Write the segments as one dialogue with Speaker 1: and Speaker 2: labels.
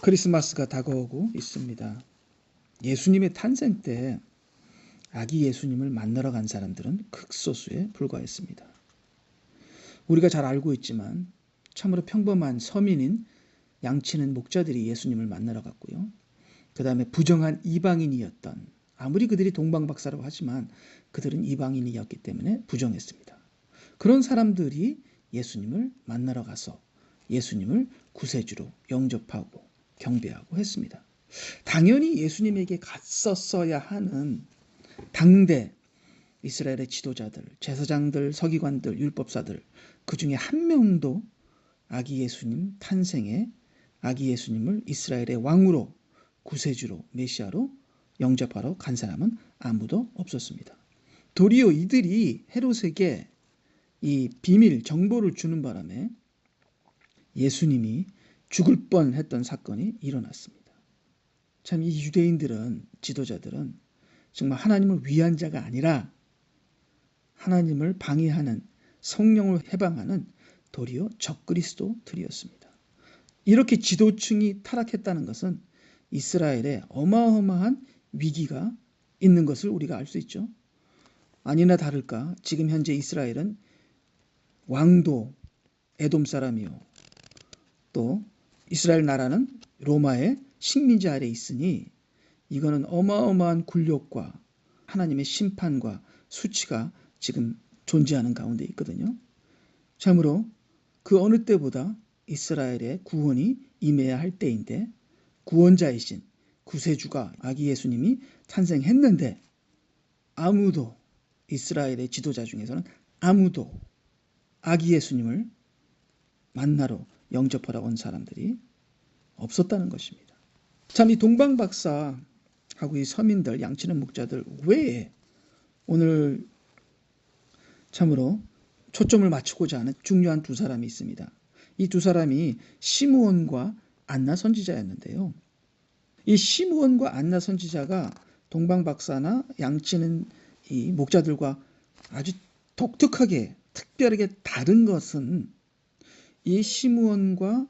Speaker 1: 크리스마스가 다가오고 있습니다. 예수님의 탄생 때 아기 예수님을 만나러 간 사람들은 극소수에 불과했습니다. 우리가 잘 알고 있지만 참으로 평범한 서민인 양치는 목자들이 예수님을 만나러 갔고요. 그 다음에 부정한 이방인이었던, 아무리 그들이 동방박사라고 하지만 그들은 이방인이었기 때문에 부정했습니다. 그런 사람들이 예수님을 만나러 가서 예수님을 구세주로 영접하고 경배하고 했습니다. 당연히 예수님에게 갔었어야 하는 당대 이스라엘의 지도자들, 제사장들, 서기관들, 율법사들, 그 중에 한 명도 아기 예수님 탄생에 아기 예수님을 이스라엘의 왕으로, 구세주로, 메시아로 영접하러 간 사람은 아무도 없었습니다. 도리어 이들이 헤롯에게 이 비밀 정보를 주는 바람에 예수님이 죽을 뻔했던 사건이 일어났습니다. 참 이 유대인들은, 지도자들은 정말 하나님을 위한 자가 아니라 하나님을 방해하는, 성령을 해방하는 도리어 적그리스도들이었습니다. 이렇게 지도층이 타락했다는 것은 이스라엘에 어마어마한 위기가 있는 것을 우리가 알 수 있죠. 아니나 다를까 지금 현재 이스라엘은 왕도 에돔 사람이요, 또 이스라엘 나라는 로마의 식민지 아래에 있으니 이거는 어마어마한 굴욕과 하나님의 심판과 수치가 지금 존재하는 가운데 있거든요. 참으로 그 어느 때보다 이스라엘의 구원이 임해야 할 때인데, 구원자이신 구세주가 아기 예수님이 탄생했는데 아무도, 이스라엘의 지도자 중에서는 아무도 아기 예수님을 만나러 영접하러 온 사람들이 없었다는 것입니다. 참 이 동방박사하고 이 서민들, 양치는 목자들 외에 오늘 참으로 초점을 맞추고자 하는 중요한 두 사람이 있습니다. 이 두 사람이 시므온과 안나 선지자였는데요. 이 시므온과 안나 선지자가 동방박사나 양치는 이 목자들과 아주 독특하게, 특별하게 다른 것은, 이 시므온과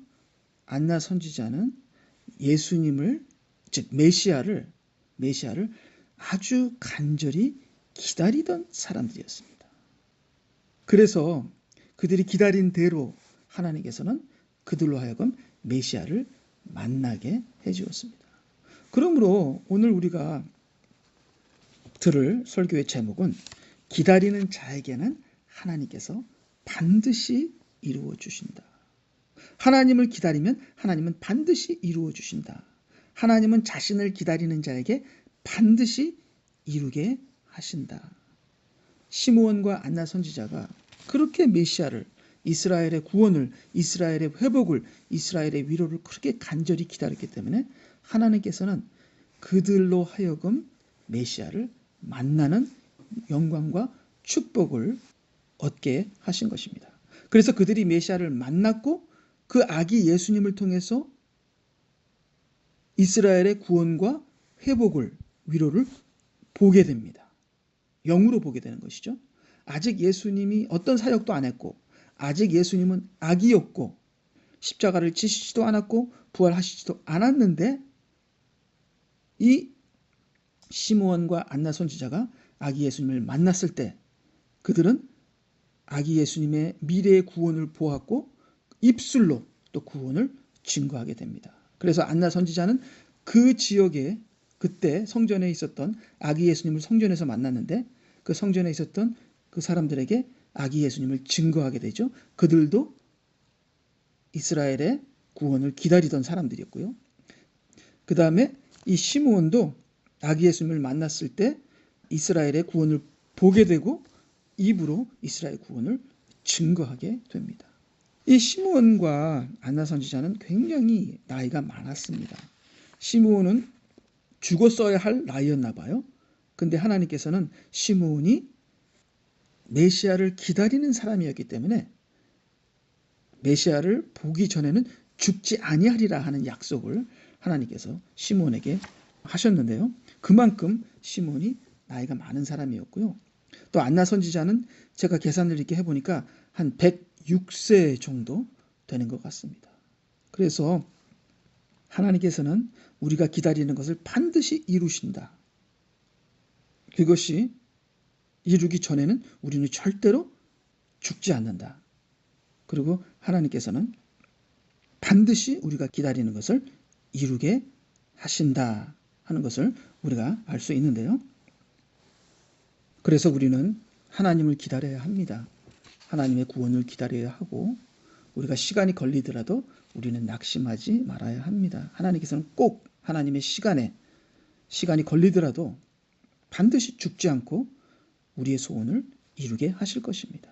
Speaker 1: 안나 선지자는 예수님을, 즉 메시아를 아주 간절히 기다리던 사람들이었습니다. 그래서 그들이 기다린 대로 하나님께서는 그들로 하여금 메시아를 만나게 해주었습니다. 그러므로 오늘 우리가 들을 설교의 제목은 기다리는 자에게는 하나님께서 반드시 이루어 주신다. 하나님을 기다리면 하나님은 반드시 이루어 주신다. 하나님은 자신을 기다리는 자에게 반드시 이루게 하신다. 시므온과 안나 선지자가 그렇게 메시아를, 이스라엘의 구원을, 이스라엘의 회복을, 이스라엘의 위로를 그렇게 간절히 기다렸기 때문에 하나님께서는 그들로 하여금 메시아를 만나는 영광과 축복을 얻게 하신 것입니다. 그래서 그들이 메시아를 만났고 그 아기 예수님을 통해서 이스라엘의 구원과 회복을, 위로를 보게 됩니다. 영으로 보게 되는 것이죠. 아직 예수님이 어떤 사역도 안 했고, 아직 예수님은 아기였고, 십자가를 지시지도 않았고 부활하시지도 않았는데, 이 시므온과 안나 선지자가 아기 예수님을 만났을 때 그들은 아기 예수님의 미래의 구원을 보았고 입술로 또 구원을 증거하게 됩니다. 그래서 안나 선지자는 그 지역에, 그때 성전에 있었던 아기 예수님을 성전에서 만났는데 그 성전에 있었던 그 사람들에게 아기 예수님을 증거하게 되죠. 그들도 이스라엘의 구원을 기다리던 사람들이었고요. 그 다음에 이 시므온도 아기 예수님을 만났을 때 이스라엘의 구원을 보게 되고 입으로 이스라엘 구원을 증거하게 됩니다. 이 시므온과 안나 선지자는 굉장히 나이가 많았습니다. 시므온은 죽었어야 할 나이였나 봐요. 근데 하나님께서는 시므온이 메시아를 기다리는 사람이었기 때문에 메시아를 보기 전에는 죽지 아니하리라 하는 약속을 하나님께서 시므온에게 하셨는데요. 그만큼 시므온이 나이가 많은 사람이었고요. 또 안나 선지자는 제가 계산을 이렇게 해보니까 한 106세 정도 되는 것 같습니다. 그래서 하나님께서는 우리가 기다리는 것을 반드시 이루신다. 그것이 이루기 전에는 우리는 절대로 죽지 않는다. 그리고 하나님께서는 반드시 우리가 기다리는 것을 이루게 하신다 하는 것을 우리가 알 수 있는데요. 그래서 우리는 하나님을 기다려야 합니다. 하나님의 구원을 기다려야 하고 우리가 시간이 걸리더라도 우리는 낙심하지 말아야 합니다. 하나님께서는 꼭 하나님의 시간이 걸리더라도 반드시 죽지 않고 우리의 소원을 이루게 하실 것입니다.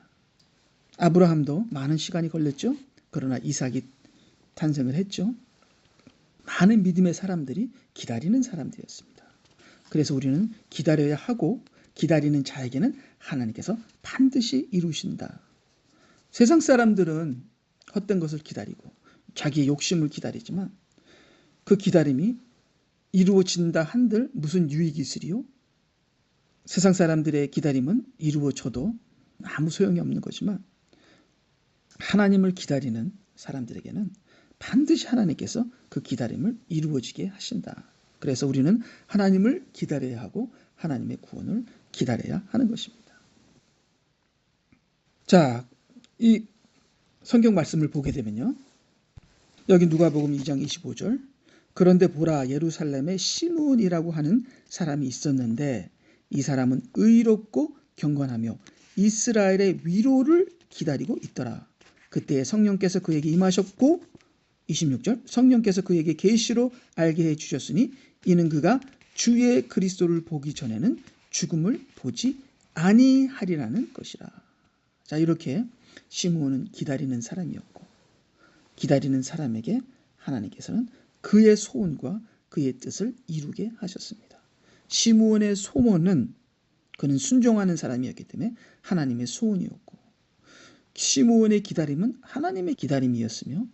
Speaker 1: 아브라함도 많은 시간이 걸렸죠. 그러나 이삭이 탄생을 했죠. 많은 믿음의 사람들이 기다리는 사람들이었습니다. 그래서 우리는 기다려야 하고 기다리는 자에게는 하나님께서 반드시 이루신다. 세상 사람들은 헛된 것을 기다리고 자기의 욕심을 기다리지만 그 기다림이 이루어진다 한들 무슨 유익이 있으리요? 세상 사람들의 기다림은 이루어져도 아무 소용이 없는 거지만 하나님을 기다리는 사람들에게는 반드시 하나님께서 그 기다림을 이루어지게 하신다. 그래서 우리는 하나님을 기다려야 하고 하나님의 구원을 기다려야 하는 것입니다. 자, 이 성경 말씀을 보게 되면요. 여기 누가복음 2장 25절. 그런데 보라, 예루살렘에 시므온이라고 하는 사람이 있었는데 이 사람은 의롭고 경건하며 이스라엘의 위로를 기다리고 있더라. 그때 성령께서 그에게 임하셨고 26절 성령께서 그에게 계시로 알게 해주셨으니 이는 그가 주의 그리스도를 보기 전에는 죽음을 보지 아니하리라는 것이라. 자, 이렇게 시므온은 기다리는 사람이었고 기다리는 사람에게 하나님께서는 그의 소원과 그의 뜻을 이루게 하셨습니다. 시므온의 소원은 그는 순종하는 사람이었기 때문에 하나님의 소원이었고 시므온의 기다림은 하나님의 기다림이었으며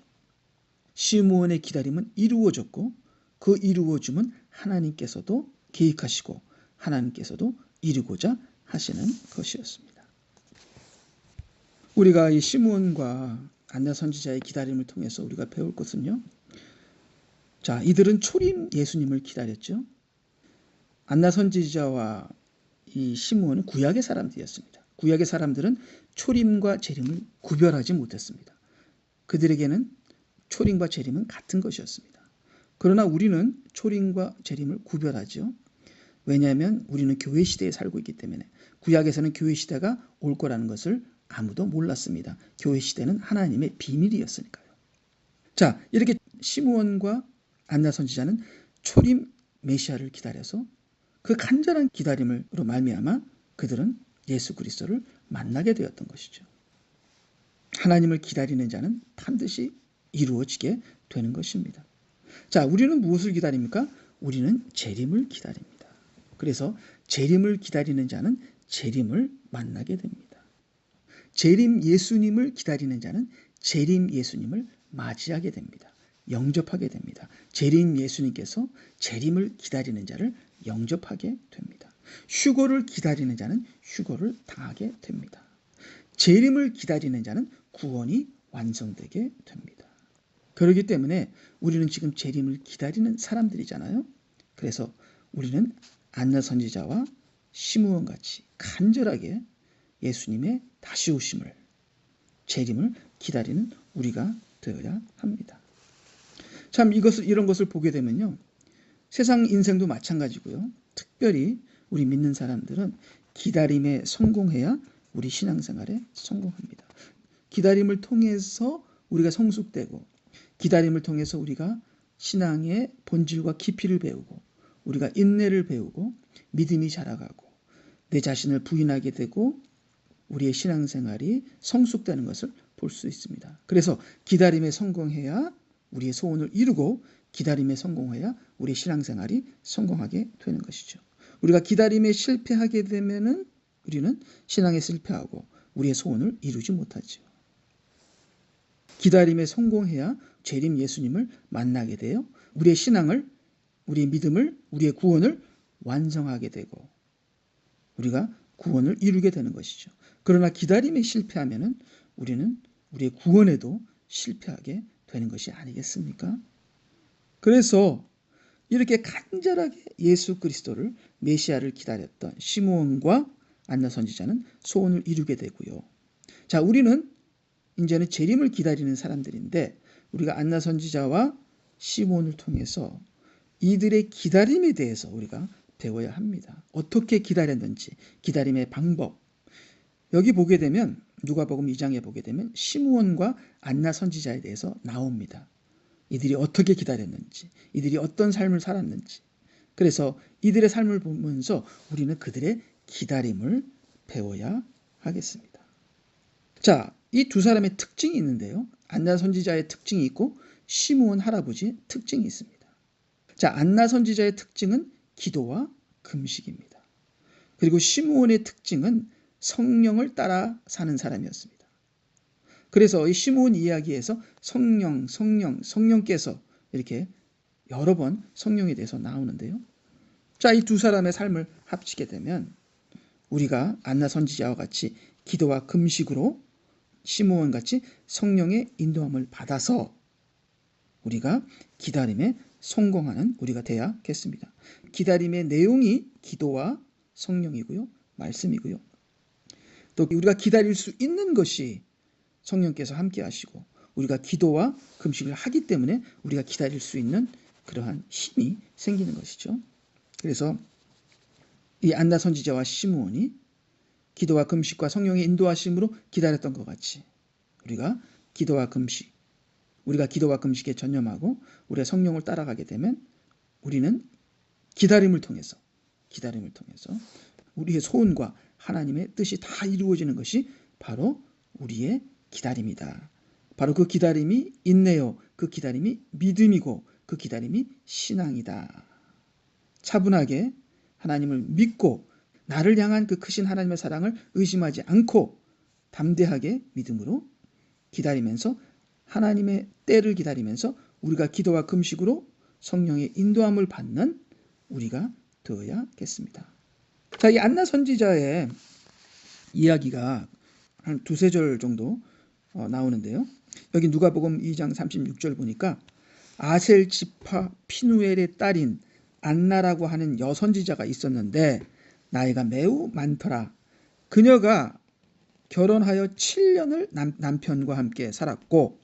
Speaker 1: 시므온의 기다림은 이루어졌고 그 이루어짐은 하나님께서도 계획하시고 하나님께서도 이루고자 하시는 것이었습니다. 우리가 이 시므온과 안나 선지자의 기다림을 통해서 우리가 배울 것은요. 자, 이들은 초림 예수님을 기다렸죠. 안나 선지자와 이 시므온은 구약의 사람들이었습니다. 구약의 사람들은 초림과 재림을 구별하지 못했습니다. 그들에게는 초림과 재림은 같은 것이었습니다. 그러나 우리는 초림과 재림을 구별하죠. 왜냐하면 우리는 교회 시대에 살고 있기 때문에 구약에서는 교회 시대가 올 거라는 것을 아무도 몰랐습니다. 교회 시대는 하나님의 비밀이었으니까요. 자, 이렇게 시므온과 안나 선지자는 초림 메시아를 기다려서 그 간절한 기다림으로 말미암아 그들은 예수 그리스도를 만나게 되었던 것이죠. 하나님을 기다리는 자는 반드시 이루어지게 되는 것입니다. 자, 우리는 무엇을 기다립니까? 우리는 재림을 기다립니다. 그래서 재림을 기다리는 자는 재림을 만나게 됩니다. 재림 예수님을 기다리는 자는 재림 예수님을 맞이하게 됩니다. 영접하게 됩니다. 재림 예수님께서 재림을 기다리는 자를 영접하게 됩니다. 휴거를 기다리는 자는 휴거를 당하게 됩니다. 재림을 기다리는 자는 구원이 완성되게 됩니다. 그렇기 때문에 우리는 지금 재림을 기다리는 사람들이잖아요. 그래서 우리는 안나 선지자와 시므온 같이 간절하게 예수님의 다시 오심을 재림을 기다리는 우리가 되어야 합니다. 참 이런 것을 보게 되면요. 세상 인생도 마찬가지고요. 특별히 우리 믿는 사람들은 기다림에 성공해야 우리 신앙생활에 성공합니다. 기다림을 통해서 우리가 성숙되고 기다림을 통해서 우리가 신앙의 본질과 깊이를 배우고 우리가 인내를 배우고 믿음이 자라가고 내 자신을 부인하게 되고 우리의 신앙생활이 성숙되는 것을 볼 수 있습니다. 그래서 기다림에 성공해야 우리의 소원을 이루고 기다림에 성공해야 우리의 신앙생활이 성공하게 되는 것이죠. 우리가 기다림에 실패하게 되면은 우리는 신앙에 실패하고 우리의 소원을 이루지 못하죠. 기다림에 성공해야 재림 예수님을 만나게 되어 우리의 신앙을, 우리의 믿음을, 우리의 구원을 완성하게 되고 우리가 구원을 이루게 되는 것이죠. 그러나 기다림에 실패하면은 우리는 우리의 구원에도 실패하게 되는 것이 아니겠습니까? 그래서 이렇게 간절하게 예수 그리스도를 메시아를 기다렸던 시므온과 안나 선지자는 소원을 이루게 되고요. 자, 우리는 이제는 재림을 기다리는 사람들인데 우리가 안나 선지자와 시므온을 통해서 이들의 기다림에 대해서 우리가 배워야 합니다. 어떻게 기다렸는지, 기다림의 방법. 여기 보게 되면 누가복음 2장에 보게 되면 시므온과 안나 선지자에 대해서 나옵니다. 이들이 어떻게 기다렸는지, 이들이 어떤 삶을 살았는지. 그래서 이들의 삶을 보면서 우리는 그들의 기다림을 배워야 하겠습니다. 자, 이 두 사람의 특징이 있는데요. 안나 선지자의 특징이 있고 시므온 할아버지의 특징이 있습니다. 자, 안나 선지자의 특징은 기도와 금식입니다. 그리고 시므온의 특징은 성령을 따라 사는 사람이었습니다. 그래서 이 시므온 이야기에서 성령께서 이렇게 여러 번 성령에 대해서 나오는데요. 자, 이 두 사람의 삶을 합치게 되면 우리가 안나 선지자와 같이 기도와 금식으로 시므온 같이 성령의 인도함을 받아서 우리가 기다림에 성공하는 우리가 되야겠습니다. 기다림의 내용이 기도와 성령이고요. 말씀이고요. 또 우리가 기다릴 수 있는 것이 성령께서 함께 하시고 우리가 기도와 금식을 하기 때문에 우리가 기다릴 수 있는 그러한 힘이 생기는 것이죠. 그래서 이 안나 선지자와 시므온이 기도와 금식과 성령의 인도하심으로 기다렸던 것 같이 우리가 기도와 금식에 전념하고 우리가 성령을 따라가게 되면 우리는 기다림을 통해서 우리의 소원과 하나님의 뜻이 다 이루어지는 것이 바로 우리의 기다림이다. 바로 그 기다림이 인내요, 그 기다림이 믿음이고 그 기다림이 신앙이다. 차분하게 하나님을 믿고 나를 향한 그 크신 하나님의 사랑을 의심하지 않고 담대하게 믿음으로 기다리면서 하나님의 때를 기다리면서 우리가 기도와 금식으로 성령의 인도함을 받는 우리가 되어야겠습니다. 자, 이 안나 선지자의 이야기가 한 두세 절 정도 나오는데요. 여기 누가복음 2장 36절 보니까 아셀 지파 피누엘의 딸인 안나라고 하는 여선지자가 있었는데 나이가 매우 많더라. 그녀가 결혼하여 7년을 남편과 함께 살았고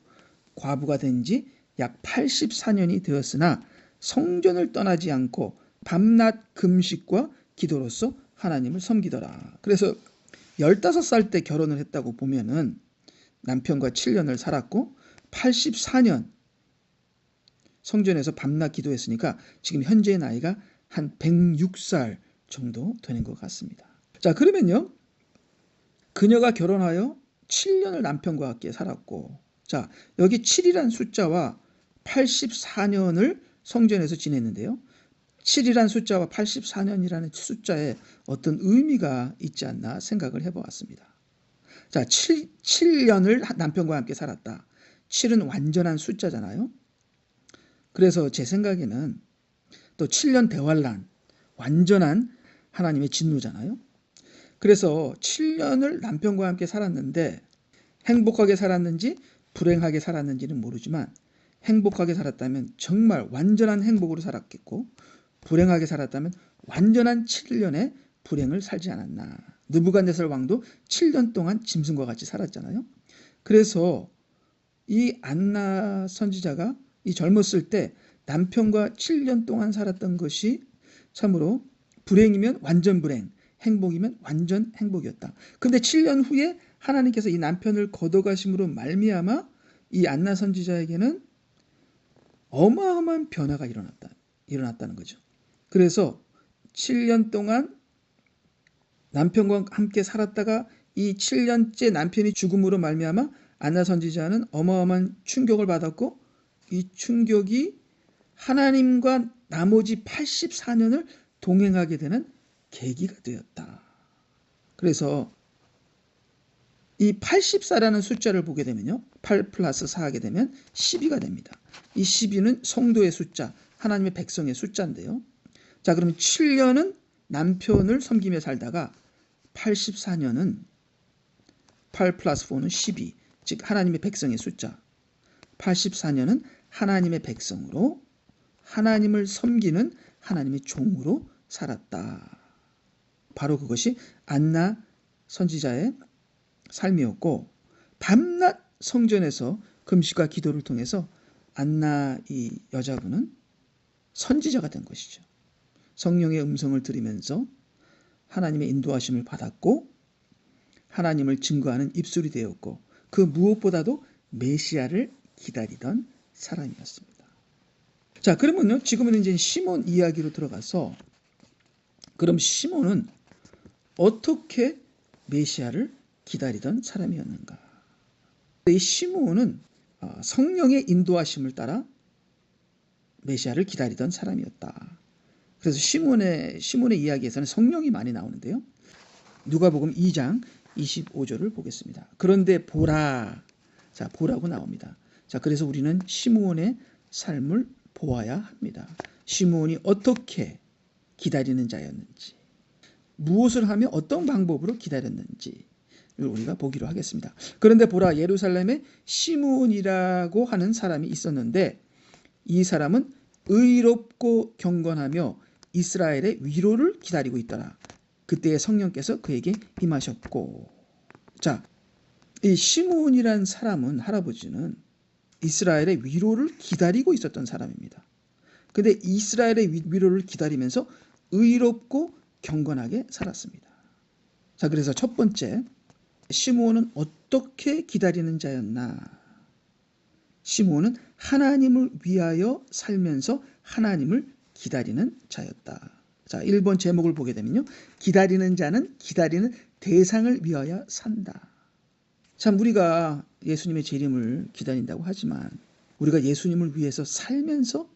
Speaker 1: 과부가 된 지 약 84년이 되었으나 성전을 떠나지 않고 밤낮 금식과 기도로서 하나님을 섬기더라. 그래서 15살 때 결혼을 했다고 보면은 남편과 7년을 살았고 84년 성전에서 밤낮 기도했으니까 지금 현재의 나이가 한 106살 정도 되는 것 같습니다. 자, 그러면요. 그녀가 결혼하여 7년을 남편과 함께 살았고, 자, 여기 7이란 숫자와 84년을 성전에서 지냈는데요. 7이란 숫자와 84년이라는 숫자에 어떤 의미가 있지 않나 생각을 해보았습니다. 자, 7년을 남편과 함께 살았다. 7은 완전한 숫자잖아요. 그래서 제 생각에는 또 7년 대환란, 완전한 하나님의 진노잖아요. 그래서 7년을 남편과 함께 살았는데 행복하게 살았는지 불행하게 살았는지는 모르지만 행복하게 살았다면 정말 완전한 행복으로 살았겠고 불행하게 살았다면 완전한 7년의 불행을 살지 않았나. 느부갓네살 왕도 7년 동안 짐승과 같이 살았잖아요. 그래서 이 안나 선지자가 이 젊었을 때 남편과 7년 동안 살았던 것이 참으로 불행이면 완전 불행, 행복이면 완전 행복이었다. 근데 7년 후에 하나님께서 이 남편을 걷어가심으로 말미암아 이 안나 선지자에게는 어마어마한 변화가 일어났다는 거죠. 그래서 7년 동안 남편과 함께 살았다가 이 7년째 남편이 죽음으로 말미암아 안나 선지자는 어마어마한 충격을 받았고 이 충격이 하나님과 나머지 84년을 동행하게 되는 계기가 되었다. 그래서 이 84라는 숫자를 보게 되면요. 8 플러스 4 하게 되면 12가 됩니다. 이 12는 성도의 숫자, 하나님의 백성의 숫자인데요. 자, 그러면 7년은 남편을 섬기며 살다가 84년은 8 플러스 4는 12, 즉 하나님의 백성의 숫자. 84년은 하나님의 백성으로 하나님을 섬기는 하나님의 종으로 살았다. 바로 그것이 안나 선지자의 삶이었고, 밤낮 성전에서 금식과 기도를 통해서 안나 이 여자분은 선지자가 된 것이죠. 성령의 음성을 들으면서 하나님의 인도하심을 받았고 하나님을 증거하는 입술이 되었고, 그 무엇보다도 메시아를 기다리던 사람이었습니다. 자, 그러면요, 지금은 이제 시몬 이야기로 들어가서, 그럼 시몬은 어떻게 메시아를 기다리던 사람이었는가? 이 시몬은 성령의 인도하심을 따라 메시아를 기다리던 사람이었다. 그래서 시몬의 이야기에서는 성령이 많이 나오는데요. 누가복음 2장 25절을 보겠습니다. 그런데 보라. 자, 보라고 나옵니다. 자, 그래서 우리는 시몬의 삶을 보아야 합니다. 시몬이 어떻게 기다리는 자였는지, 무엇을 하며 어떤 방법으로 기다렸는지를 우리가 보기로 하겠습니다. 그런데 보라, 예루살렘에 시몬이라고 하는 사람이 있었는데 이 사람은 의롭고 경건하며 이스라엘의 위로를 기다리고 있더라. 그때의 성령께서 그에게 임하셨고. 자, 이 시몬이란 사람은, 할아버지는 이스라엘의 위로를 기다리고 있었던 사람입니다. 근데 이스라엘의 위로를 기다리면서 의롭고 경건하게 살았습니다. 자, 그래서 첫 번째, 시몬은 어떻게 기다리는 자였나? 시몬은 하나님을 위하여 살면서 하나님을 기다리는 자였다. 자, 1번 제목을 보게 되면요, 기다리는 자는 기다리는 대상을 위하여 산다. 참, 우리가 예수님의 재림을 기다린다고 하지만 우리가 예수님을 위해서 살면서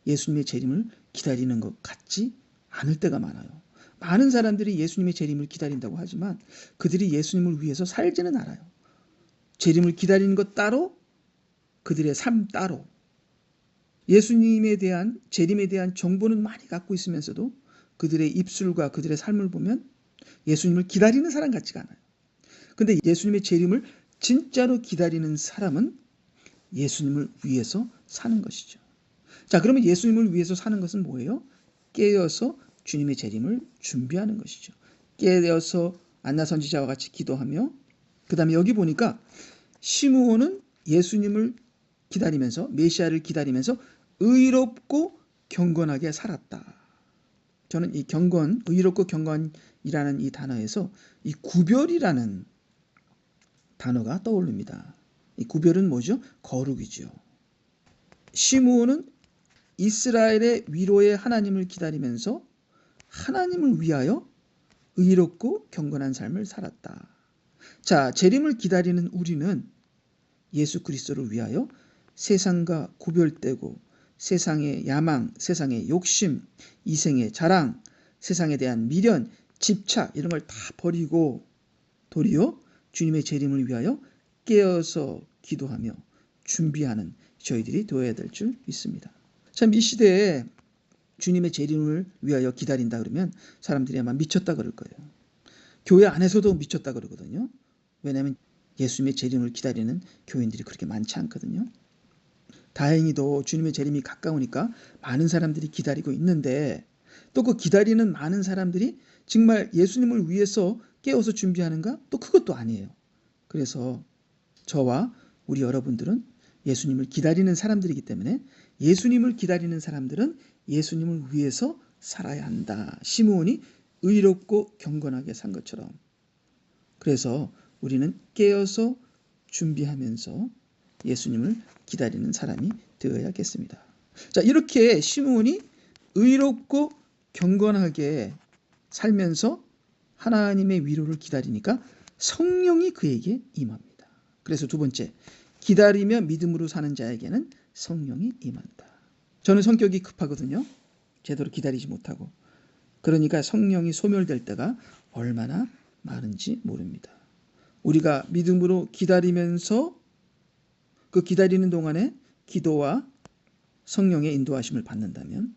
Speaker 1: 예수님의 재림을 기다리는 것 같지 않을 때가 많아요. 많은 사람들이 예수님의 재림을 기다린다고 하지만 그들이 예수님을 위해서 살지는 않아요. 재림을 기다리는 것 따로, 그들의 삶 따로. 예수님에 대한, 재림에 대한 정보는 많이 갖고 있으면서도 그들의 입술과 그들의 삶을 보면 예수님을 기다리는 사람 같지가 않아요. 근데 예수님의 재림을 진짜로 기다리는 사람은 예수님을 위해서 사는 것이죠. 자, 그러면 예수님을 위해서 사는 것은 뭐예요? 깨어서 주님의 재림을 준비하는 것이죠. 깨어서 안나 선지자와 같이 기도하며, 그 다음에 여기 보니까 시므온은 예수님을 기다리면서, 메시아를 기다리면서 의롭고 경건하게 살았다. 저는 이 경건, 의롭고 경건이라는 이 단어에서 이 구별이라는 단어가 떠오릅니다. 이 구별은 뭐죠? 거룩이죠. 시므온은 이스라엘의 위로의 하나님을 기다리면서 하나님을 위하여 의롭고 경건한 삶을 살았다. 자, 재림을 기다리는 우리는 예수 그리스도를 위하여 세상과 구별되고 세상의 야망, 세상의 욕심, 이생의 자랑, 세상에 대한 미련, 집착, 이런 걸 다 버리고 도리어 주님의 재림을 위하여 깨어서 기도하며 준비하는 저희들이 되어야 될 줄 믿습니다. 참, 이 시대에 주님의 재림을 위하여 기다린다 그러면 사람들이 아마 미쳤다 그럴 거예요. 교회 안에서도 미쳤다 그러거든요. 왜냐하면 예수님의 재림을 기다리는 교인들이 그렇게 많지 않거든요. 다행히도 주님의 재림이 가까우니까 많은 사람들이 기다리고 있는데, 또 그 기다리는 많은 사람들이 정말 예수님을 위해서 깨어서 준비하는가? 또 그것도 아니에요. 그래서 저와 우리 여러분들은 예수님을 기다리는 사람들이기 때문에 예수님을 기다리는 사람들은 예수님을 위해서 살아야 한다. 시므온이 의롭고 경건하게 산 것처럼. 그래서 우리는 깨어서 준비하면서 예수님을 기다리는 사람이 되어야겠습니다. 자, 이렇게 시므온이 의롭고 경건하게 살면서 하나님의 위로를 기다리니까 성령이 그에게 임합니다. 그래서 두 번째, 기다리며 믿음으로 사는 자에게는 성령이 임한다. 저는 성격이 급하거든요. 제대로 기다리지 못하고. 그러니까 성령이 소멸될 때가 얼마나 많은지 모릅니다. 우리가 믿음으로 기다리면서 그 기다리는 동안에 기도와 성령의 인도하심을 받는다면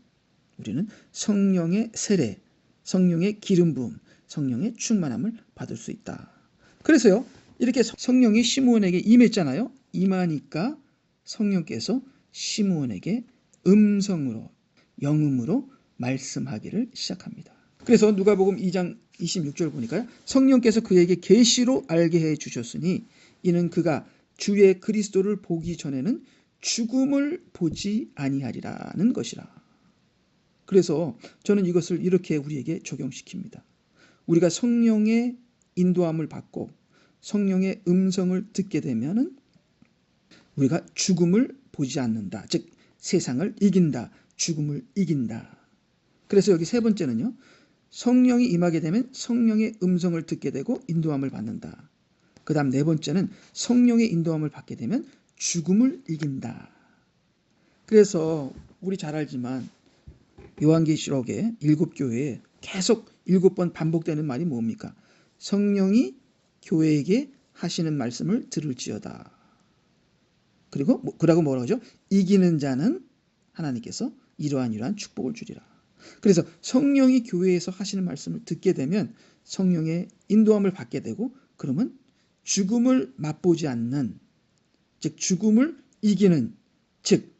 Speaker 1: 우리는 성령의 세례, 성령의 기름 부음, 성령의 충만함을 받을 수 있다. 그래서요, 이렇게 성령이 시므온에게 임했잖아요. 임하니까 성령께서 시므온에게 음성으로 영음으로 말씀하기를 시작합니다. 그래서 누가복음 2장 26절 보니까요. 성령께서 그에게 계시로 알게 해 주셨으니 이는 그가 주의 그리스도를 보기 전에는 죽음을 보지 아니하리라는 것이라. 그래서 저는 이것을 이렇게 우리에게 적용시킵니다. 우리가 성령의 인도함을 받고 성령의 음성을 듣게 되면은 우리가 죽음을 보지 않는다. 즉 세상을 이긴다. 죽음을 이긴다. 그래서 여기 세 번째는요. 성령이 임하게 되면 성령의 음성을 듣게 되고 인도함을 받는다. 그 다음 네 번째는 성령의 인도함을 받게 되면 죽음을 이긴다. 그래서 우리 잘 알지만 요한계시록의 7교회에 계속 7번 반복되는 말이 뭡니까? 성령이 교회에게 하시는 말씀을 들을지어다. 그리고 그러고 뭐라고 하죠? 이기는 자는 하나님께서 이러한 축복을 주리라. 그래서 성령이 교회에서 하시는 말씀을 듣게 되면 성령의 인도함을 받게 되고 그러면 죽음을 맛보지 않는, 즉 죽음을 이기는, 즉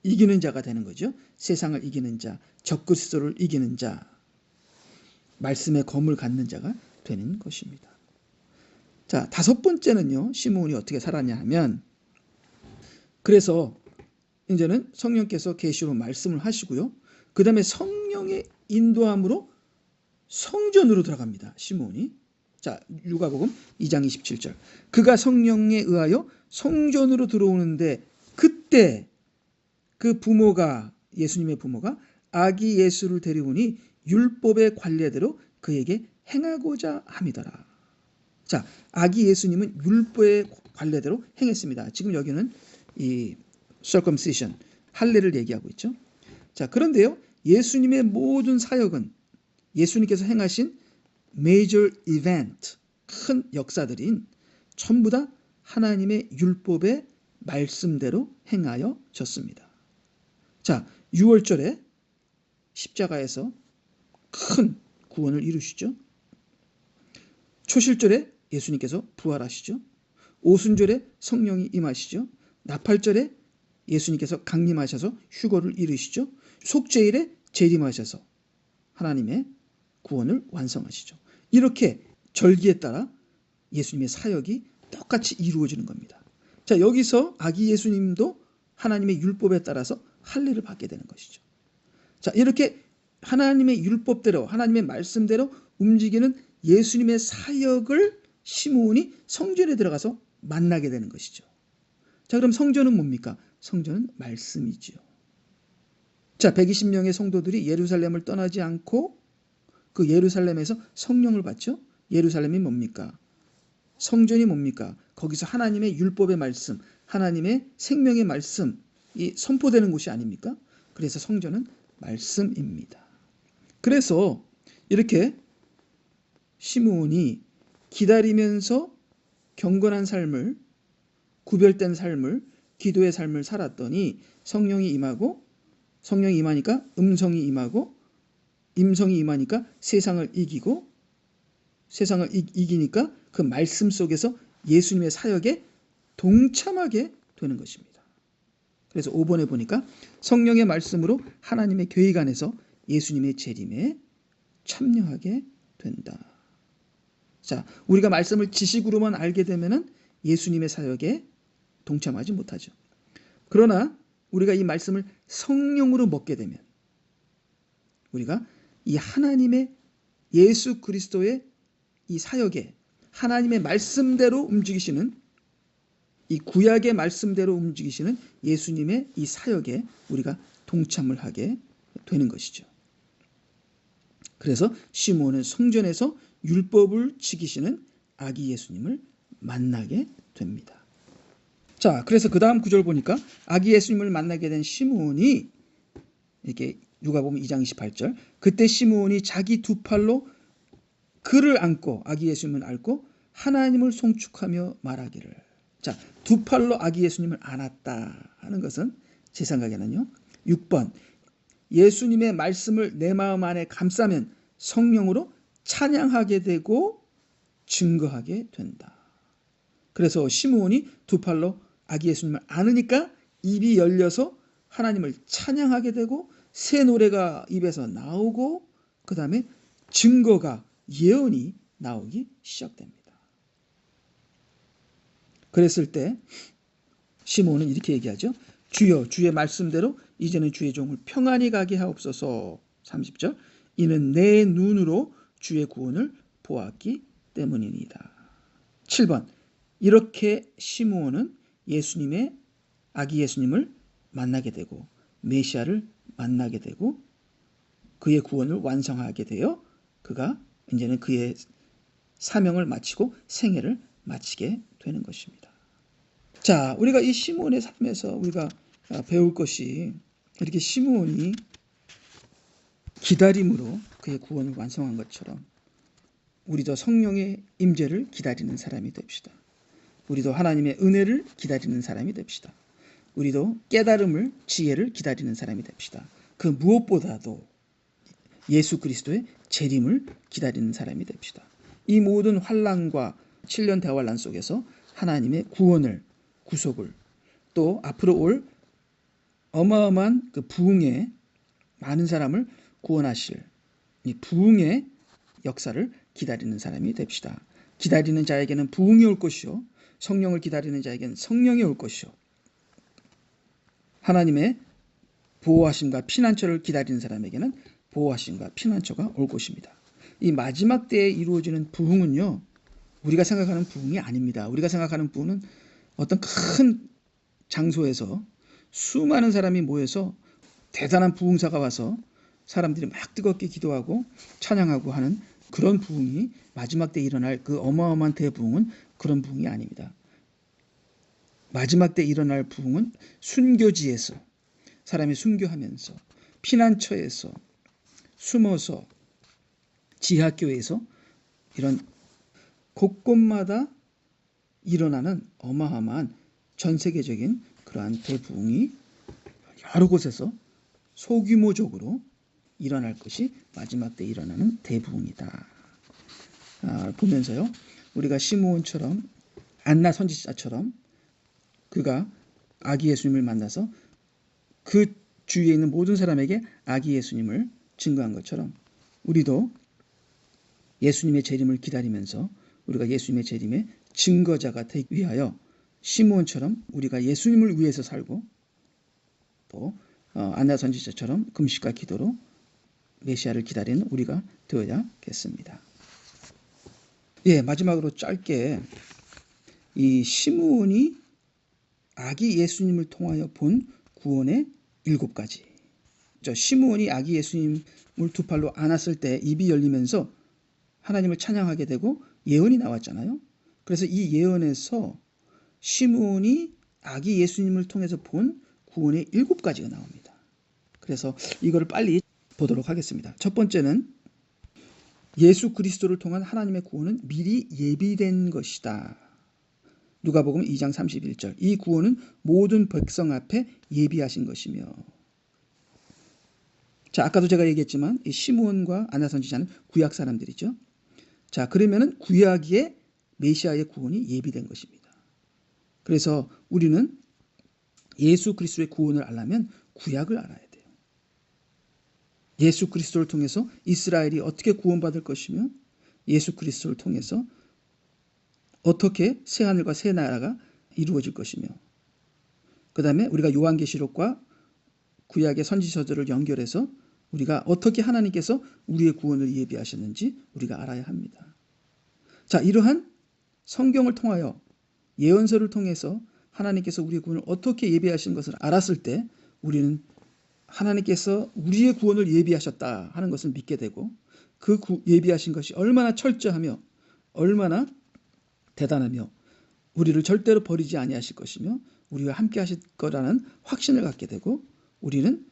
Speaker 1: 이기는 자가 되는 거죠. 세상을 이기는 자, 적그리스도를 이기는 자, 말씀의 검을 갖는 자가 되는 것입니다. 자, 다섯 번째는요. 시므온이 어떻게 살았냐 하면, 그래서 이제는 성령께서 계시로 말씀을 하시고요. 그 다음에 성령의 인도함으로 성전으로 들어갑니다. 시므온이. 자, 누가복음 2장 27절. 그가 성령에 의하여 성전으로 들어오는데 그때 그 부모가, 예수님의 부모가 아기 예수를 데려오니 율법의 관례대로 그에게 행하고자 함이더라. 자, 아기 예수님은 율법의 관례대로 행했습니다. 지금 여기는 이 circumcision, 할례를 얘기하고 있죠. 자, 그런데요. 예수님의 모든 사역은 예수님께서 행하신 major event, 큰 역사들인 전부 다 하나님의 율법의 말씀대로 행하여졌습니다. 자, 6월절에 십자가에서 큰 구원을 이루시죠. 초실절에 예수님께서 부활하시죠. 오순절에 성령이 임하시죠. 나팔절에 예수님께서 강림하셔서 휴거를 이루시죠. 속죄일에 재림하셔서 하나님의 구원을 완성하시죠. 이렇게 절기에 따라 예수님의 사역이 똑같이 이루어지는 겁니다. 자, 여기서 아기 예수님도 하나님의 율법에 따라서 할례를 받게 되는 것이죠. 자, 이렇게 하나님의 율법대로, 하나님의 말씀대로 움직이는 예수님의 사역을 시므온이 성전에 들어가서 만나게 되는 것이죠. 자, 그럼 성전은 뭡니까? 성전은 말씀이지요. 자, 120명의 성도들이 예루살렘을 떠나지 않고 그 예루살렘에서 성령을 받죠. 예루살렘이 뭡니까? 성전이 뭡니까? 거기서 하나님의 율법의 말씀, 하나님의 생명의 말씀이 선포되는 곳이 아닙니까? 그래서 성전은 말씀입니다. 그래서 이렇게 시므온이 기다리면서 경건한 삶을, 구별된 삶을, 기도의 삶을 살았더니 성령이 임하니까 음성이 임하고, 임성이 임하니까 세상을 이기고, 세상을 이기니까 그 말씀 속에서 예수님의 사역에 동참하게 되는 것입니다. 그래서 5번에 보니까 성령의 말씀으로 하나님의 계획 안에서 예수님의 재림에 참여하게 된다. 자, 우리가 말씀을 지식으로만 알게 되면은 예수님의 사역에 동참하지 못하죠. 그러나 우리가 이 말씀을 성령으로 먹게 되면 우리가 이 하나님의 예수 그리스도의 이 사역에 하나님의 말씀대로 움직이시는, 이 구약의 말씀대로 움직이시는 예수님의 이 사역에 우리가 동참을 하게 되는 것이죠. 그래서 시므온은 성전에서 율법을 지키시는 아기 예수님을 만나게 됩니다. 자, 그래서 그 다음 구절 보니까 아기 예수님을 만나게 된 시므온이 이렇게 누가복음 2장 28절, 그때 시므온이 자기 두 팔로 그를 안고, 아기 예수님을 안고 하나님을 송축하며 말하기를. 자, 두 팔로 아기 예수님을 안았다 하는 것은 제 생각에는요, 6번, 예수님의 말씀을 내 마음 안에 감싸면 성령으로 찬양하게 되고 증거하게 된다. 그래서 시므온이 두 팔로 아기 예수님을 안으니까 입이 열려서 하나님을 찬양하게 되고 새 노래가 입에서 나오고 그 다음에 증거가 예언이 나오기 시작됩니다. 그랬을 때 시므온은 이렇게 얘기하죠. 주여 주의 말씀대로 이제는 주의 종을 평안히 가게 하옵소서. 30절 이는 내 눈으로 주의 구원을 보았기 때문이니이다. 7번 이렇게 시므온은 예수님의 아기 예수님을 만나게 되고 메시아를 만나게 되고 그의 구원을 완성하게 되어 그가 이제는 그의 사명을 마치고 생애를 마치게 되는 것입니다. 자, 우리가 이 시므온의 삶에서 우리가 배울 것이 이렇게 시므온이 기다림으로 그의 구원을 완성한 것처럼 우리도 성령의 임재를 기다리는 사람이 됩시다. 우리도 하나님의 은혜를 기다리는 사람이 됩시다. 우리도 깨달음을, 지혜를 기다리는 사람이 됩시다. 그 무엇보다도 예수 그리스도의 재림을 기다리는 사람이 됩시다. 이 모든 환난과 7년 대환란 속에서 하나님의 구원을, 구속을 또 앞으로 올 어마어마한 그 부흥의 많은 사람을 구원하실 이 부흥의 역사를 기다리는 사람이 됩시다. 기다리는 자에게는 부흥이 올 것이요 성령을 기다리는 자에게는 성령이 올 것이요 하나님의 보호하심과 피난처를 기다리는 사람에게는 보호하심과 피난처가 올 것입니다. 이 마지막 때에 이루어지는 부흥은요 우리가 생각하는 부흥이 아닙니다. 우리가 생각하는 부흥은 어떤 큰 장소에서 수많은 사람이 모여서 대단한 부흥사가 와서 사람들이 막 뜨겁게 기도하고 찬양하고 하는 그런 부흥이 마지막 때 일어날 그 어마어마한 대부흥은 그런 부흥이 아닙니다. 마지막 때 일어날 부흥은 순교지에서 사람이 순교하면서 피난처에서 숨어서 지하교회에서 이런 곳곳마다 일어나는 어마어마한 전 세계적인 그러한 대부흥이 여러 곳에서 소규모적으로 일어날 것이 마지막 때 일어나는 대부흥이다. 보면서요. 우리가 시므온처럼 안나 선지자처럼 그가 아기 예수님을 만나서 그 주위에 있는 모든 사람에게 아기 예수님을 증거한 것처럼 우리도 예수님의 재림을 기다리면서 우리가 예수님의 재림의 증거자가 되기 위하여 시므온처럼 우리가 예수님을 위해서 살고 또 안나 선지자처럼 금식과 기도로 메시아를 기다리는 우리가 되어야겠습니다. 예, 마지막으로 짧게 이 시므온이 아기 예수님을 통하여 본 구원의 7가지. 시므온이 아기 예수님을 두 팔로 안았을 때 입이 열리면서 하나님을 찬양하게 되고 예언이 나왔잖아요. 그래서 이 예언에서 시므온이 아기 예수님을 통해서 본 구원의 7가지가 나옵니다. 그래서 이거를 빨리 보도록 하겠습니다. 첫 번째는 예수 그리스도를 통한 하나님의 구원은 미리 예비된 것이다. 누가복음 2장 31절. 이 구원은 모든 백성 앞에 예비하신 것이며. 자, 아까도 제가 얘기했지만 이 시므온과 안나 선지자는 구약 사람들이죠. 자, 그러면은 구약의 메시아의 구원이 예비된 것입니다. 그래서 우리는 예수 그리스도의 구원을 알려면 구약을 알아야 돼요. 예수 그리스도를 통해서 이스라엘이 어떻게 구원받을 것이며 예수 그리스도를 통해서 어떻게 새하늘과 새 나라가 이루어질 것이며 그 다음에 우리가 요한계시록과 구약의 선지서들을 연결해서 우리가 어떻게 하나님께서 우리의 구원을 예비하셨는지 우리가 알아야 합니다. 자, 이러한 성경을 통하여 예언서를 통해서 하나님께서 우리의 구원을 어떻게 예비하신 것을 알았을 때 우리는 하나님께서 우리의 구원을 예비하셨다 하는 것을 믿게 되고 그 예비하신 것이 얼마나 철저하며 얼마나 대단하며 우리를 절대로 버리지 아니하실 것이며 우리와 함께 하실 거라는 확신을 갖게 되고 우리는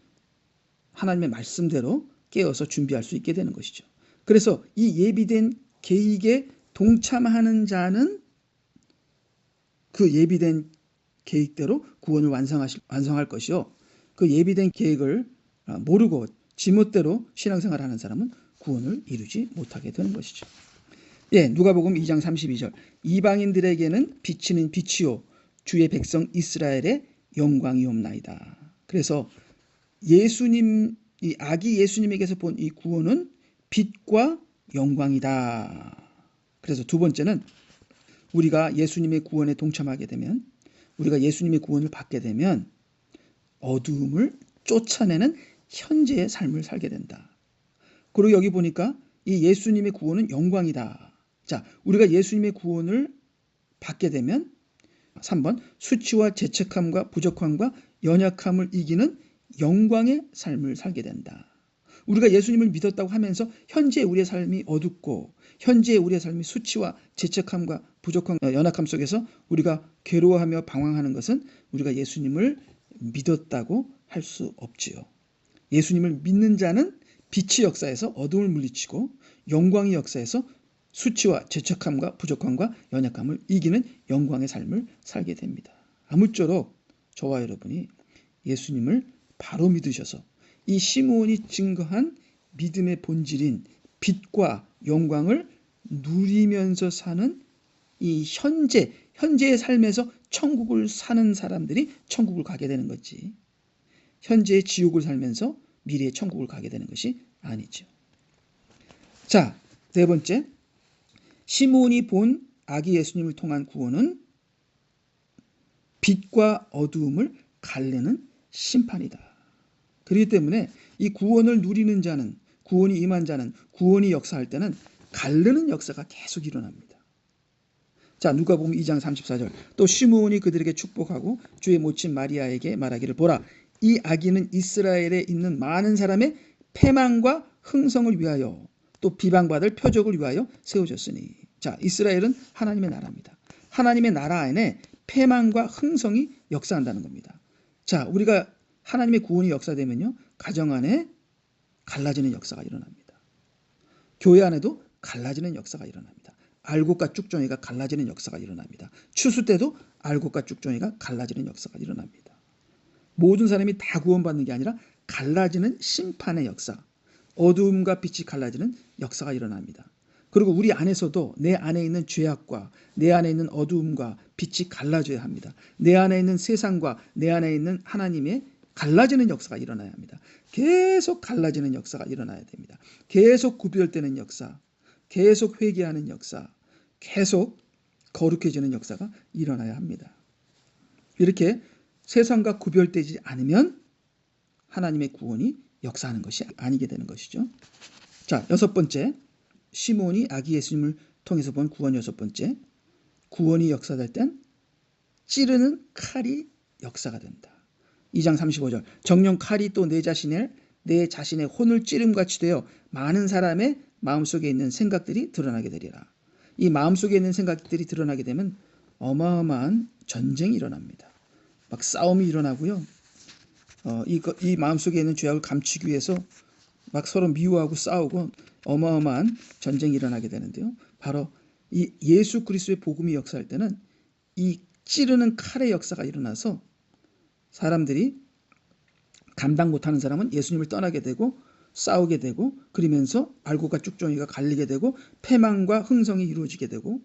Speaker 1: 하나님의 말씀대로 깨어서 준비할 수 있게 되는 것이죠. 그래서 이 예비된 계획에 동참하는 자는 그 예비된 계획대로 구원을 완성할 것이요. 그 예비된 계획을 모르고 지멋대로 신앙생활하는 사람은 구원을 이루지 못하게 되는 것이죠. 예, 누가복음 2장 32절. 이방인들에게는 비치는 빛이요 주의 백성 이스라엘의 영광이옵나이다. 그래서 예수님 이 아기 예수님에게서 본 이 구원은 빛과 영광이다. 그래서 두 번째는 우리가 예수님의 구원에 동참하게 되면, 우리가 예수님의 구원을 받게 되면 어두움을 쫓아내는 현재의 삶을 살게 된다. 그리고 여기 보니까 이 예수님의 구원은 영광이다. 자, 우리가 예수님의 구원을 받게 되면 3번 수치와 죄책함과 부족함과 연약함을 이기는 영광의 삶을 살게 된다. 우리가 예수님을 믿었다고 하면서 현재 우리의 삶이 어둡고 현재 우리의 삶이 수치와 죄책함과 부족함, 연약함 속에서 우리가 괴로워하며 방황하는 것은 우리가 예수님을 믿었다고 할 수 없지요. 예수님을 믿는 자는 빛의 역사에서 어둠을 물리치고 영광의 역사에서 수치와 죄책함과 부족함과 연약함을 이기는 영광의 삶을 살게 됩니다. 아무쪼록 저와 여러분이 예수님을 바로 믿으셔서 이 시므온이 증거한 믿음의 본질인 빛과 영광을 누리면서 사는 이 현재의 삶에서 천국을 사는 사람들이 천국을 가게 되는 거지, 현재의 지옥을 살면서 미래의 천국을 가게 되는 것이 아니죠. 자, 네 번째, 시므온이 본 아기 예수님을 통한 구원은 빛과 어두움을 갈르는 심판이다. 그렇기 때문에 이 구원을 누리는 자는, 구원이 임한 자는, 구원이 역사할 때는 갈르는 역사가 계속 일어납니다. 자, 누가복음 2장 34절. 또 시므온이 그들에게 축복하고 주의 모친 마리아에게 말하기를, 보라, 이 아기는 이스라엘에 있는 많은 사람의 패망과 흥성을 위하여 또 비방받을 표적을 위하여 세워졌으니. 자, 이스라엘은 하나님의 나라입니다. 하나님의 나라 안에 패망과 흥성이 역사한다는 겁니다. 자, 우리가 하나님의 구원이 역사되면요, 가정 안에 갈라지는 역사가 일어납니다. 교회 안에도 갈라지는 역사가 일어납니다. 알곡과 쭉종이가 갈라지는 역사가 일어납니다. 추수 때도 알곡과 쭉종이가 갈라지는 역사가 일어납니다. 모든 사람이 다 구원받는 게 아니라 갈라지는 심판의 역사, 어두움과 빛이 갈라지는 역사가 일어납니다. 그리고 우리 안에서도 내 안에 있는 죄악과 내 안에 있는 어두움과 빛이 갈라져야 합니다. 내 안에 있는 세상과 내 안에 있는 하나님의 갈라지는 역사가 일어나야 합니다. 계속 갈라지는 역사가 일어나야 됩니다. 계속 구별되는 역사, 계속 회개하는 역사, 계속 거룩해지는 역사가 일어나야 합니다. 이렇게 세상과 구별되지 않으면 하나님의 구원이 역사하는 것이 아니게 되는 것이죠. 자, 여섯 번째, 시므온이 아기 예수님을 통해서 본 구원 여섯 번째, 구원이 역사될 땐 찌르는 칼이 역사가 된다. 2장 35절. 정령 칼이 또 내 자신의 혼을 찌름같이 되어 많은 사람의 마음속에 있는 생각들이 드러나게 되리라. 이 마음속에 있는 생각들이 드러나게 되면 어마어마한 전쟁이 일어납니다. 막 싸움이 일어나고요. 이 마음속에 있는 죄악을 감추기 위해서 막 서로 미워하고 싸우고 어마어마한 전쟁이 일어나게 되는데요. 바로 이 예수 그리스도의 복음이 역사할 때는 이 찌르는 칼의 역사가 일어나서 사람들이 감당 못하는 사람은 예수님을 떠나게 되고 싸우게 되고, 그러면서 알곡과 쭉종이가 갈리게 되고 패망과 흥성이 이루어지게 되고,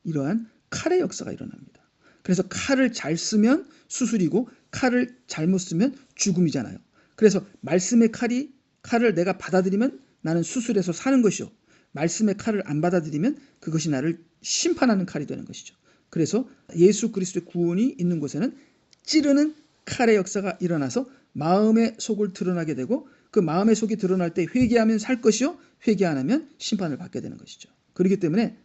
Speaker 1: 이러한 칼의 역사가 일어납니다. 그래서 칼을 잘 쓰면 수술이고 칼을 잘못 쓰면 죽음이잖아요. 그래서 말씀의 칼을 내가 받아들이면 나는 수술해서 사는 것이요, 말씀의 칼을 안 받아들이면 그것이 나를 심판하는 칼이 되는 것이죠. 그래서 예수 그리스도의 구원이 있는 곳에는 찌르는 칼의 역사가 일어나서 마음의 속을 드러나게 되고, 그 마음의 속이 드러날 때 회개하면 살 것이요, 회개 안 하면 심판을 받게 되는 것이죠. 그렇기 때문에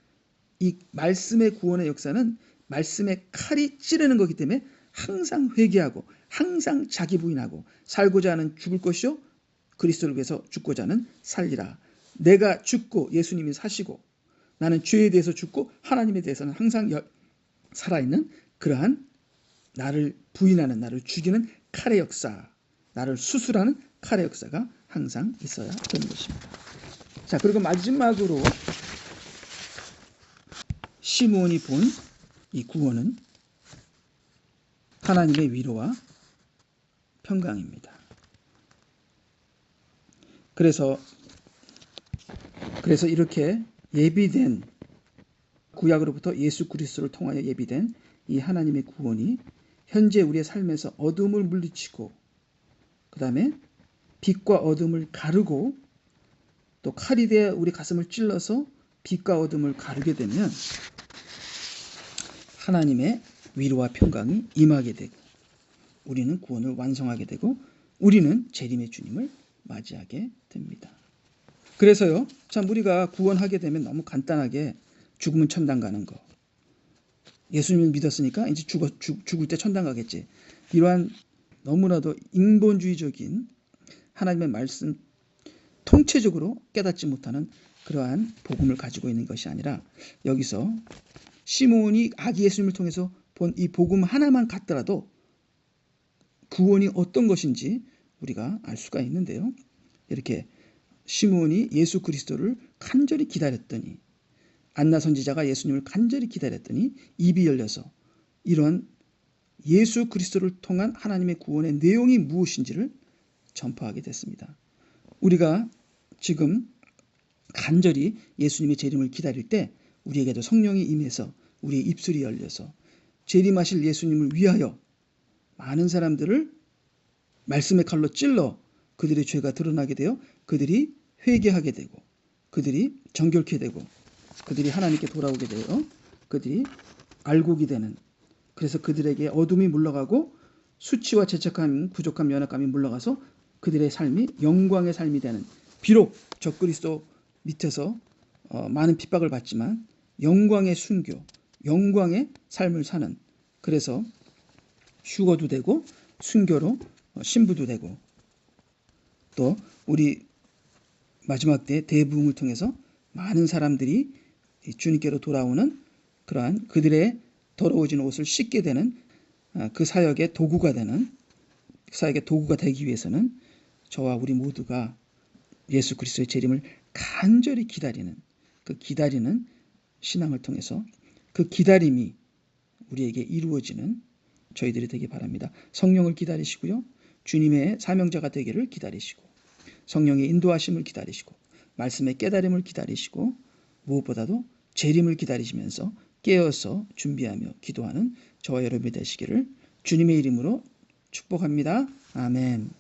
Speaker 1: 이 말씀의 구원의 역사는 말씀의 칼이 찌르는 거기 때문에 항상 회개하고 항상 자기 부인하고, 살고자 하는 죽을 것이요 그리스도를 위해서 죽고자 하는 살리라. 내가 죽고 예수님이 사시고 나는 죄에 대해서 죽고 하나님에 대해서는 항상 살아있는 그러한 나를 부인하는, 나를 죽이는 칼의 역사, 나를 수술하는 칼의 역사가 항상 있어야 되는 것입니다. 자, 그리고 마지막으로 시므온이 본 이 구원은 하나님의 위로와 평강입니다. 그래서 이렇게 예비된, 구약으로부터 예수 그리스도를 통하여 예비된 이 하나님의 구원이 현재 우리의 삶에서 어둠을 물리치고, 그 다음에 빛과 어둠을 가르고 또 칼이 되어 우리 가슴을 찔러서 빛과 어둠을 가르게 되면 하나님의 위로와 평강이 임하게 되고 우리는 구원을 완성하게 되고 우리는 재림의 주님을 맞이하게 됩니다. 그래서요, 참 우리가 구원하게 되면 너무 간단하게 죽으면 천당 가는 거, 예수님을 믿었으니까 이제 죽을 때 천당 가겠지, 이러한 너무나도 인본주의적인 하나님의 말씀 통체적으로 깨닫지 못하는 그러한 복음을 가지고 있는 것이 아니라 여기서 시몬이 아기 예수님을 통해서 본 이 복음 하나만 갖더라도 구원이 어떤 것인지 우리가 알 수가 있는데요. 이렇게 시몬이 예수 그리스도를 간절히 기다렸더니, 안나 선지자가 예수님을 간절히 기다렸더니 입이 열려서 이런 예수 그리스도를 통한 하나님의 구원의 내용이 무엇인지를 전파하게 됐습니다. 우리가 지금 간절히 예수님의 재림을 기다릴 때 우리에게도 성령이 임해서 우리의 입술이 열려서 재림하실 예수님을 위하여 많은 사람들을 말씀의 칼로 찔러 그들의 죄가 드러나게 되어 그들이 회개하게 되고 그들이 정결케 되고 그들이 하나님께 돌아오게 되어 그들이 알곡이 되는, 그래서 그들에게 어둠이 물러가고 수치와 죄책감, 부족함, 연약감이 물러가서 그들의 삶이 영광의 삶이 되는, 비록 적그리스도 밑에서 많은 핍박을 받지만 영광의 순교, 영광의 삶을 사는, 그래서 휴거도 되고 순교로 신부도 되고 또 우리 마지막 때 대부흥을 통해서 많은 사람들이 주님께로 돌아오는 그러한 그들의 더러워진 옷을 씻게 되는 그 사역의 도구가 되는, 사역의 도구가 되기 위해서는 저와 우리 모두가 예수 그리스도의 재림을 간절히 기다리는, 그 기다리는 신앙을 통해서 그 기다림이 우리에게 이루어지는 저희들이 되기 바랍니다. 성령을 기다리시고요, 주님의 사명자가 되기를 기다리시고 성령의 인도하심을 기다리시고 말씀의 깨달음을 기다리시고 무엇보다도 재림을 기다리시면서 깨어서 준비하며 기도하는 저와 여러분이 되시기를 주님의 이름으로 축복합니다. 아멘.